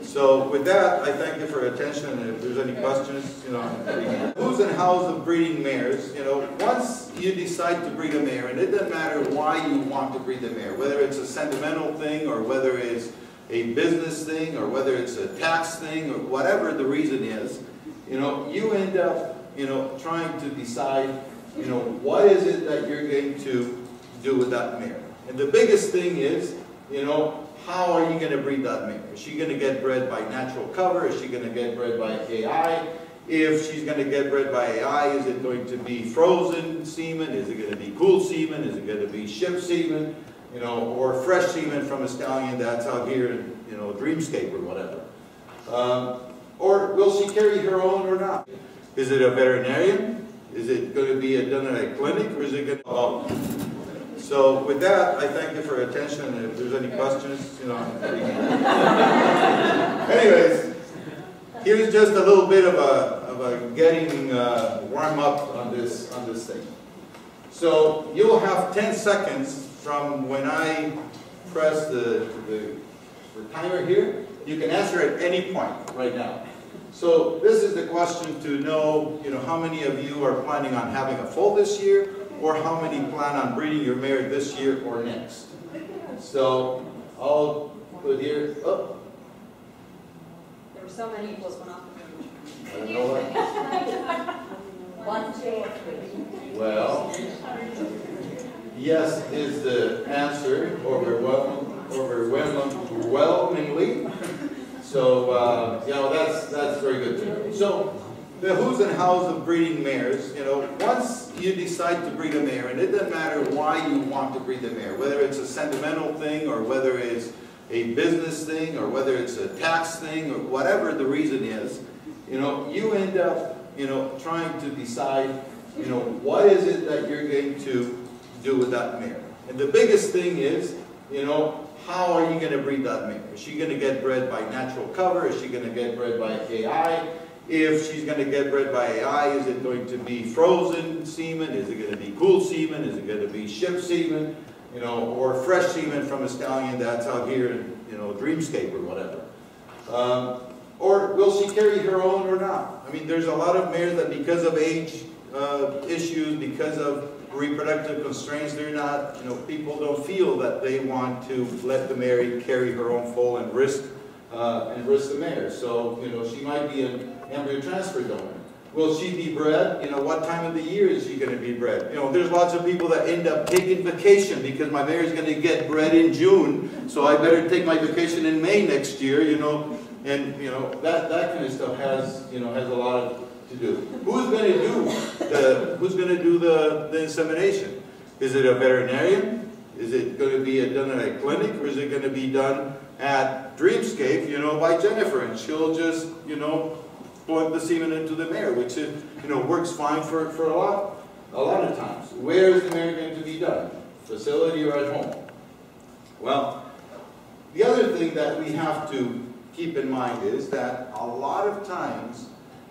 So with that, I thank you for your attention, and if there's any questions, who's and how's of breeding mares, once you decide to breed a mare, and it doesn't matter why you want to breed the mare, whether it's a sentimental thing, or whether it's a business thing, or whether it's a tax thing, or whatever the reason is, you end up, trying to decide, what is it that you're going to do with that mare. And the biggest thing is, how are you going to breed that mare? Is she going to get bred by natural cover? Is she going to get bred by AI? If she's going to get bred by AI, is it going to be frozen semen? Is it going to be cool semen? Is it going to be ship semen? Or fresh semen from a stallion that's out here in, Dreamscape or whatever. Or will she carry her own or not? Is it a veterinarian? Is it going to be done at a clinic, or is it going to... So with that, I thank you for your attention, and if there's any questions, Anyways, here's just a little bit of a getting warm up on this thing. So you'll have 10 seconds from when I press the timer here. You can answer at any point right now. So this is the question to know, how many of you are planning on having a foal this year, or how many plan on breeding your mare this year or next. So I'll put here. Oh. There were so many plus one off the I don't know what. 1, 2, or 3. Well, yes is the answer, overwhelmingly. So that's very good to know. So the who's and how's of breeding mares, once you decide to breed a mare, and it doesn't matter why you want to breed the mare, whether it's a sentimental thing, or whether it's a business thing, or whether it's a tax thing, or whatever the reason is, you end up, trying to decide, what is it that you're going to do with that mare. And the biggest thing is, how are you going to breed that mare? Is she going to get bred by natural cover? Is she going to get bred by AI? If she's going to get bred by AI, is it going to be frozen semen? Is it going to be cool semen? Is it going to be ship semen? Or fresh semen from a stallion that's out here in, Dreamscape or whatever. Or will she carry her own or not? I mean, there's a lot of mares that because of age issues, because of reproductive constraints, they're not, people don't feel that they want to let the mare carry her own foal and risk the mare. So, she might be an embryo transfer donor. Will she be bred? What time of the year is she going to be bred? There's lots of people that end up taking vacation because my mare is going to get bred in June, so I better take my vacation in May next year, and, that kind of stuff has a lot to do. Who's going to do the insemination? Is it a veterinarian? Is it going to be done at a clinic, or is it going to be done at Dreamscape, by Jennifer, and she'll just, plug the semen into the mare, which is, works fine for a lot of times. Where is the mare going to be done? Facility or at home? Well, the other thing that we have to keep in mind is that a lot of times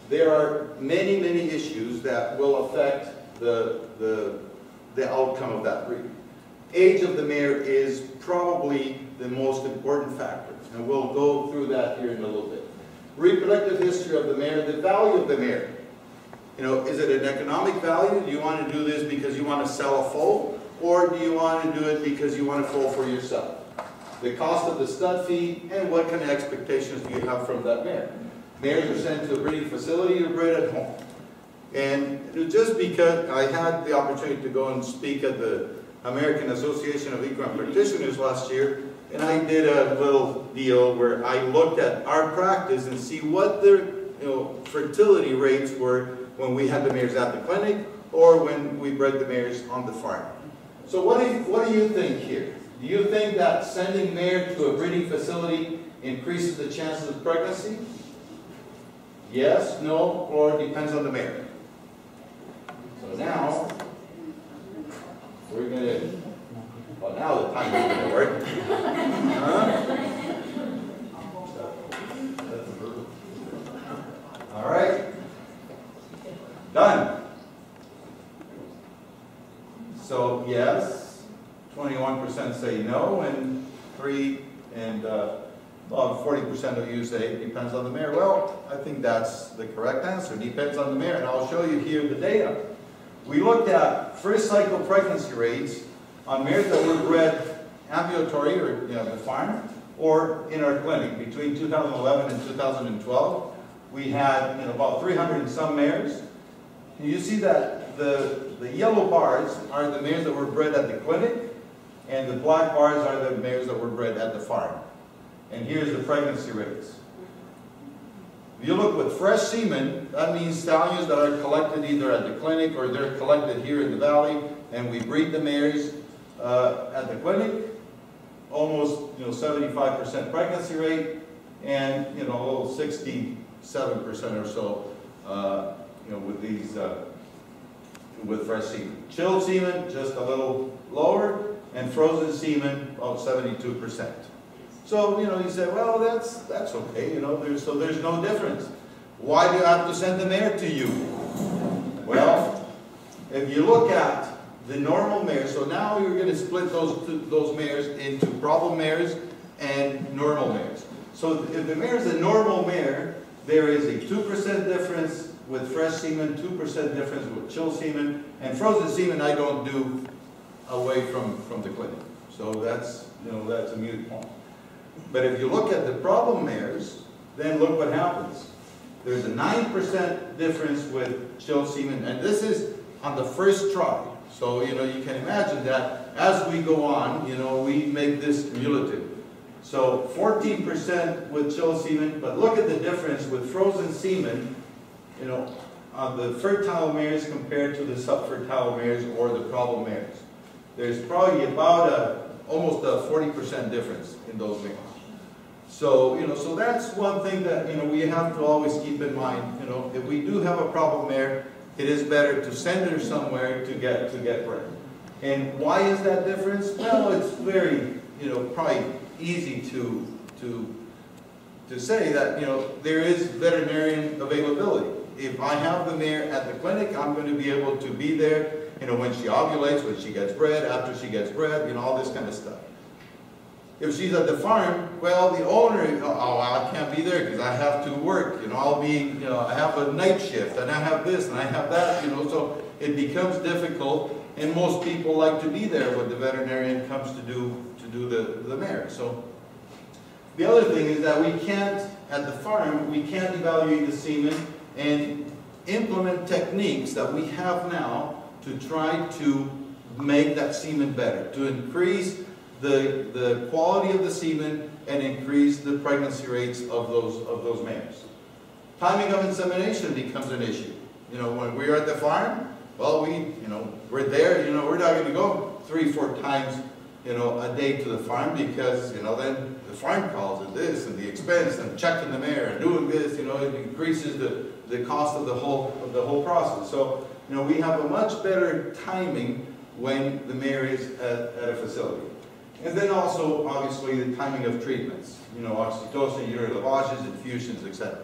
there are many issues that will affect the outcome of that breed. Age of the mare is probably the most important factor, and we'll go through that here in a little bit. Reproductive history of the mare, the value of the mare. Is it an economic value? Do you want to do this because you want to sell a foal, or do you want to do it because you want a foal for yourself? The cost of the stud feed, and what kind of expectations do you have from that mare? Mares are sent to a breeding facility or bred at home. And just because I had the opportunity to go and speak at the American Association of Equine Practitioners last year, and I did a little deal where I looked at our practice and see what their fertility rates were when we had the mares at the clinic or when we bred the mares on the farm. So what do you think here? Do you think that sending mare to a breeding facility increases the chances of pregnancy? Yes, no, or depends on the mare. So now, we're going to, well, now the time is going to work. All right. Done. So, yes, 21% say no, and Well, 40% of you say it depends on the mare. Well, I think that's the correct answer. Depends on the mare, and I'll show you here the data. We looked at first cycle pregnancy rates on mares that were bred ambulatory, or the farm, or in our clinic. Between 2011 and 2012, we had about 300 and some mares. And you see that the yellow bars are the mares that were bred at the clinic, and the black bars are the mares that were bred at the farm. And here's the pregnancy rates. If you look with fresh semen, that means stallions that are collected either at the clinic or they're collected here in the valley, and we breed the mares at the clinic. Almost 75% pregnancy rate, and 67% or so with these with fresh semen. Chilled semen just a little lower, and frozen semen about 72%. So you say, well, that's okay. There's no difference. Why do you have to send the mare to you? Well, if you look at the normal mares, so now you're going to split those mares into problem mares and normal mares. So if the mare is a normal mare, there is a 2% difference with fresh semen, 2% difference with chilled semen, and frozen semen I don't do away from the clinic. So that's a moot point. But if you look at the problem mares, then look what happens. There's a 9% difference with chilled semen, and this is on the first try. So you can imagine that as we go on, we make this cumulative. So 14% with chilled semen, but look at the difference with frozen semen, on the fertile mares compared to the subfertile mares or the problem mares. There's probably about almost a 40% difference in those mares. So so that's one thing that we have to always keep in mind. If we do have a problem mare, it is better to send her somewhere to get bred. And why is that difference? Well, it's very probably easy to say that there is veterinarian availability. If I have the mare at the clinic, I'm going to be able to be there when she ovulates, when she gets bred, after she gets bred, all this kind of stuff. If she's at the farm, well, the owner, I can't be there because I have to work. I'll be, I have a night shift, and I have this, and I have that. So it becomes difficult, and most people like to be there when the veterinarian comes to do the mare. So the other thing is that we can't, at the farm, we can't evaluate the semen and implement techniques that we have now to try to make that semen better, to increase the quality of the semen and increase the pregnancy rates of those mares. Timing of insemination becomes an issue. When we're at the farm, well, we're there. We're not going to go 3-4 times, a day to the farm because then the farm calls and this and the expense and checking the mare and doing this. It increases the cost of the whole process. So we have a much better timing when the mare is at a facility. And then also, obviously, the timing of treatments. Oxytocin, urine lavages, infusions, etc.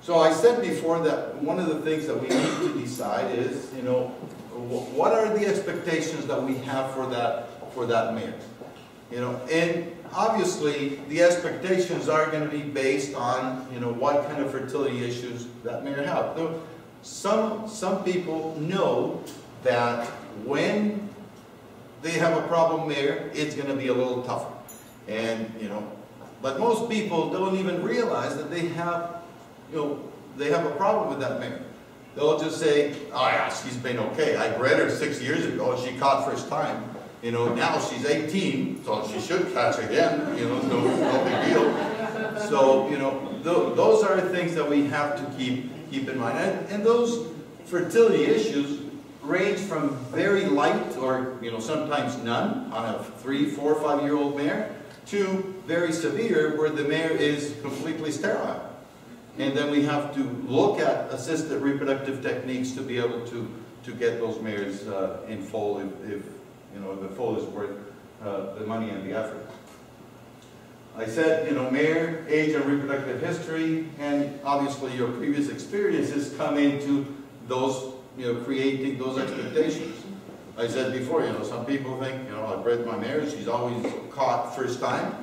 So I said before that one of the things that we need to decide is, what are the expectations that we have for that mare? And obviously, the expectations are going to be based on, what kind of fertility issues that mare have. Some people know that when they have a problem mare, it's going to be a little tougher. And, but most people don't even realize that they have, they have a problem with that mare. They'll just say, oh yeah, she's been okay. I bred her 6 years ago and she caught first time. Now she's 18, so she should catch again. No big deal. So, those are things that we have to keep in mind. And those fertility issues range from very light or sometimes none on a 3, 4, 5-year-old mare to very severe where the mare is completely sterile. And then we have to look at assisted reproductive techniques to be able to get those mares in foal if the foal is worth the money and the effort. I said, mare, age and reproductive history, and obviously your previous experiences come into those creating those expectations. I said before, some people think, I bred my mare, she's always caught first time.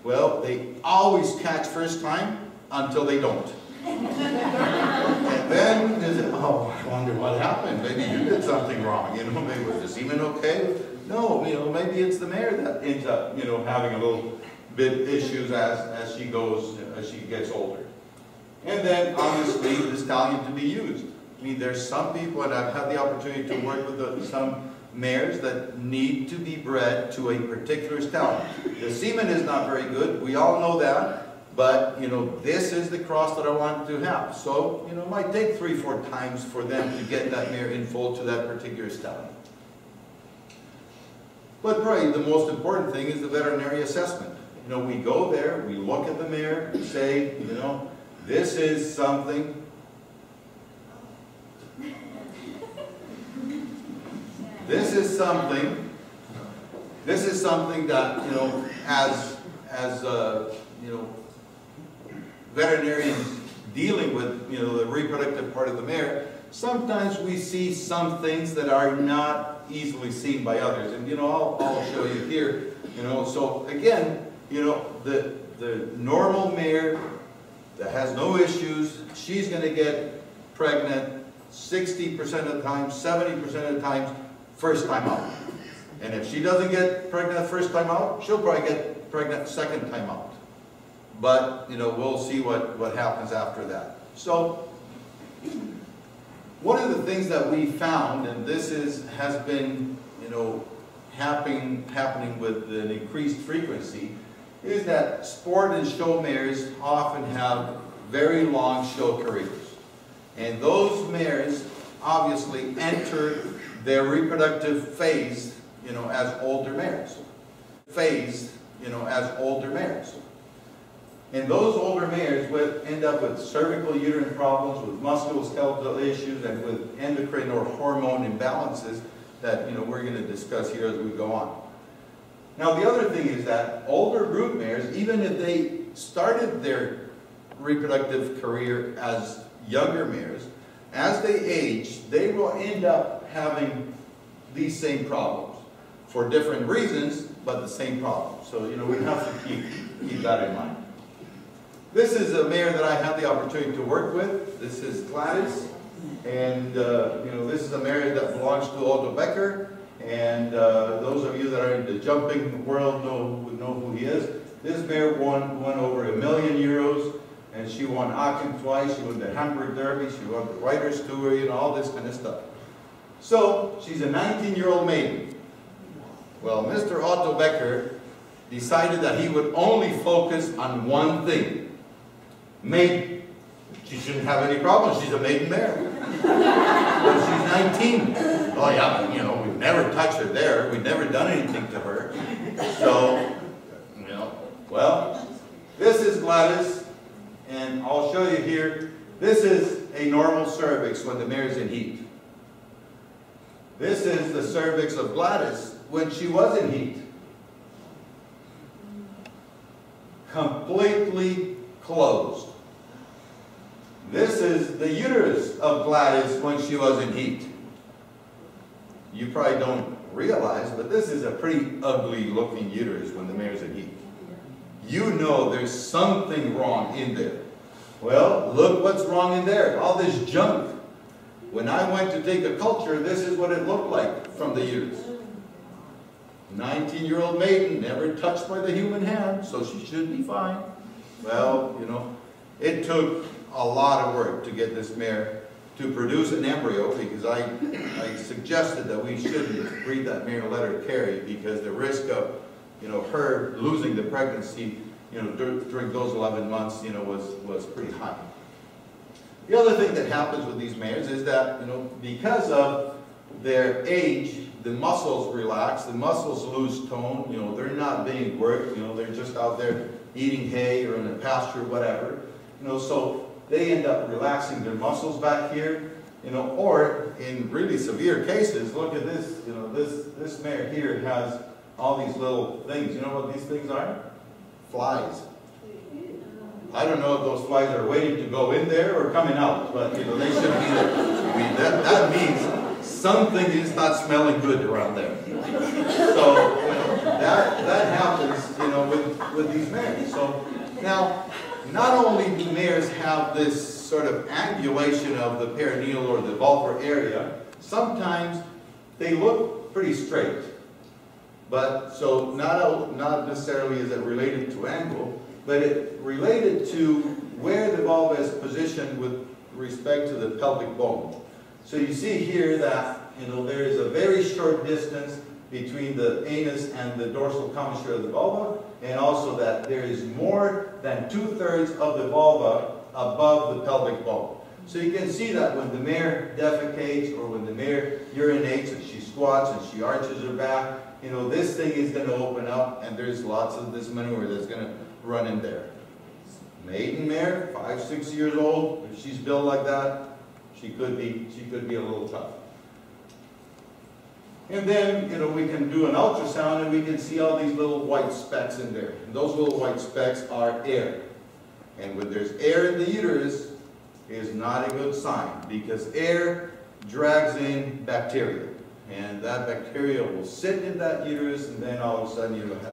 Well, they always catch first time until they don't. And then they say, oh, I wonder what happened. Maybe you did something wrong. You know, maybe was the semen okay? No, you know, maybe it's the mare that ends up, you know, having a little bit issues as she gets older. And then, obviously, the stallion to be used. I mean, there's some people, and I've had the opportunity to work with some mares that need to be bred to a particular stallion. The semen is not very good. We all know that. But, you know, this is the cross that I want to have. So, you know, it might take 3-4 times for them to get that mare in full to that particular stallion. But probably the most important thing is the veterinary assessment. You know, we go there, we look at the mare, we say, you know, this is something. This is something that, you know, as you know, veterinarians dealing with, you know, the reproductive part of the mare, sometimes we see some things that are not easily seen by others. And, you know, I'll show you here, you know. So again, you know, the normal mare that has no issues, she's going to get pregnant 60% of the time, 70% of the time, first time out. And if she doesn't get pregnant first time out, she'll probably get pregnant second time out. But, you know, we'll see what happens after that. So, one of the things that we found, and this has been, you know, happening with an increased frequency, is that sport and show mares often have very long show careers. And those mares obviously enter their reproductive phase, you know, as older mares. And those older mares would end up with cervical uterine problems, with musculoskeletal issues, and with endocrine or hormone imbalances that, you know, we're going to discuss here as we go on. Now, the other thing is that older brood mares, even if they started their reproductive career as younger mares, as they age, they will end up having these same problems for different reasons, but the same problem. So, you know, we have to keep that in mind. This is a mare that I had the opportunity to work with. This is Gladys, and you know, this is a mare that belongs to Otto Becker. And those of you that are in the jumping world would know who he is. This mare won over €1 million, and she won Aachen twice. She won the Hamburg Derby. She won the Riders Tour. You know, all this kind of stuff. So she's a 19-year-old maiden. Well, Mr. Otto Becker decided that he would only focus on one thing. Maiden. She shouldn't have any problems. She's a maiden mare. But she's 19. Oh yeah, you know, we've never touched her there. We've never done anything to her. So, you know, well, this is Gladys, and I'll show you here. This is a normal cervix when the mare is in heat. This is the cervix of Gladys when she was in heat. Completely closed. This is the uterus of Gladys when she was in heat. You probably don't realize, but this is a pretty ugly looking uterus when the mare's in heat. You know there's something wrong in there. Well, look what's wrong in there. All this junk. When I went to take a culture, this is what it looked like from the uterus. 19-year-old maiden, never touched by the human hand, so she should be fine. Well, you know, it took a lot of work to get this mare to produce an embryo, because I suggested that we shouldn't breed that mare and let her carry, because the risk of, you know, her losing the pregnancy, you know, during those 11 months, you know, was pretty high. The other thing that happens with these mares is that, you know, because of their age, the muscles relax, the muscles lose tone, you know, they're not being worked, you know, they're just out there eating hay or in a pasture, whatever, you know, so they end up relaxing their muscles back here, you know, or in really severe cases, look at this, you know, this mare here has all these little things. You know what these things are? Flies. I don't know if those flies are waiting to go in there or coming out, but, you know, they should be there. I mean, that means something is not smelling good around there. So, you know, that happens, you know, know, with these mares. So now, not only do mares have this sort of angulation of the perineal or the vulvar area, sometimes they look pretty straight. But so not necessarily is it related to angle, but it related to where the vulva is positioned with respect to the pelvic bone. So you see here that, you know, there is a very short distance between the anus and the dorsal commissure of the vulva, and also that there is more than 2/3 of the vulva above the pelvic bone. So you can see that when the mare defecates or when the mare urinates and she squats and she arches her back, you know, this thing is going to open up and there's lots of this manure that's going to run in there. Maiden mare, 5, 6 years old, if she's built like that, she could be a little tough. And then, you know, we can do an ultrasound and we can see all these little white specks in there. And those little white specks are air. And when there's air in the uterus, is not a good sign, because air drags in bacteria. And that bacteria will sit in that uterus, and then all of a sudden you have